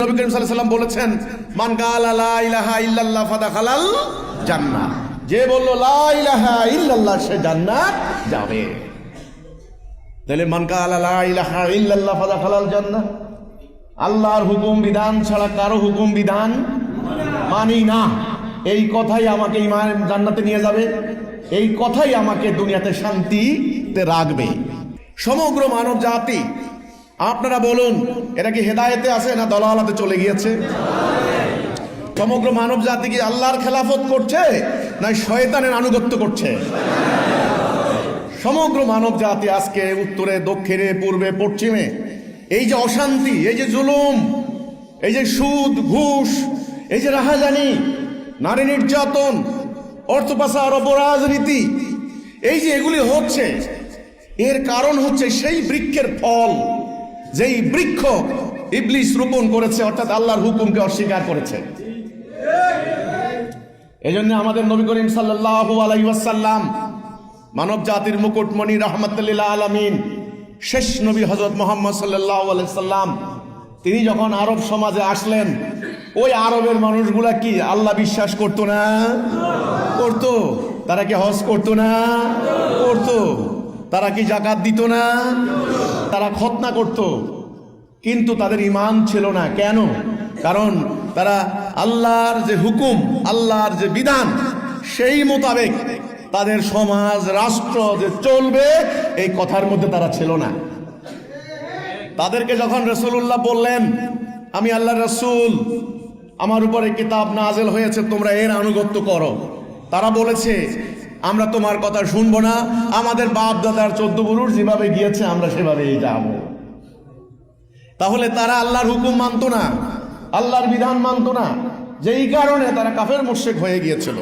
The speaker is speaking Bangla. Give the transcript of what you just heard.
নবী করিম সাল্লাল্লাহু আলাইহি ওয়াসাল্লাম বলেছেন, মান কালা লা ইলাহা ইল্লাল্লাহ ফাদাখালাল জান্নাহ, যে বলল লা ইলাহা ইল্লাল্লাহ সে জান্নাত যাবে। তাহলে মান কালা লা ইলাহা ইল্লাল্লাহ ফাদাখালাল জান্নাহ, আল্লাহর হুকুম বিধান ছাড়া কারো হুকুম বিধান মানি না, এই কথাই আমাকে ইমান জান্নাতে নিয়ে যাবে, এই কথাই আমাকে দুনিয়াতে শান্তিতে রাখবে। সমগ্র মানব জাতি, আপনারা বলুন, এটা কি হেদায়েতে আছে না দলালাতে চলে গিয়েছে? সমগ্র মানব জাতি কি আল্লাহর খেলাফত করছে না শয়তানের আনুগত্য করছে? সমগ্র মানব জাতি আজকে উত্তরে দক্ষিণে পূর্বে পশ্চিমে এই যে অশান্তি, এই যে জুলুম, এই যে সুদ ঘুষ, এই যে রাহাজানি, নারী নির্যাতন, অর্থ পাচার, অপরাজনীতি, এই যে এগুলি হচ্ছে, এর কারণ হচ্ছে সেই বৃক্ষের ফল যেই বৃক্ষ ইবলিস রোপণ করেছে, অর্থাৎ আল্লাহর হুকুমকে অস্বীকার করেছে। এই জন্য আমাদের নবী করিম সাল্লাল্লাহু আলাইহি ওয়াসাল্লাম, মানব জাতির মুকুটমণি রাহমাতুল লিল আলামিন, শেষ নবী হযরত মুহাম্মদ সাল্লাল্লাহু আলাইহি সাল্লাম, তিনি যখন আরব সমাজে আসলেন, ওই আরবের মানুষগুলা কি আল্লাহ বিশ্বাস করতো না? করতো। তারা কি হজ করতো না? করতো। তারা কি যাকাত দিত না? তারা খতনা করত, কিন্তু তাদের ঈমান ছিল না। কেন? কারণ তারা আল্লাহর যে হুকুম, আল্লাহর যে বিধান, সেই মোতাবেক তাদের সমাজ রাষ্ট্র যে চলবে, এই কথার মধ্যে তারা ছিল না। তাদেরকে যখন রাসূলুল্লাহ বললেন, আমি আল্লাহর রাসূল, আমার উপরে কিতাব নাযিল হয়েছে, তোমরা এর আনুগত্য করো, তারা বলেছে, আমরা তোমার কথা শুনবো না, আমাদের বাপ দাদার 14 পুরুষ যেভাবে গিয়েছে আমরা সেভাবেই যাব। তাহলে তারা আল্লাহর হুকুম মানতো না, আল্লাহর বিধান মানতো না, যেই কারণে তারা কাফের মুশরিক হয়ে গিয়েছিল।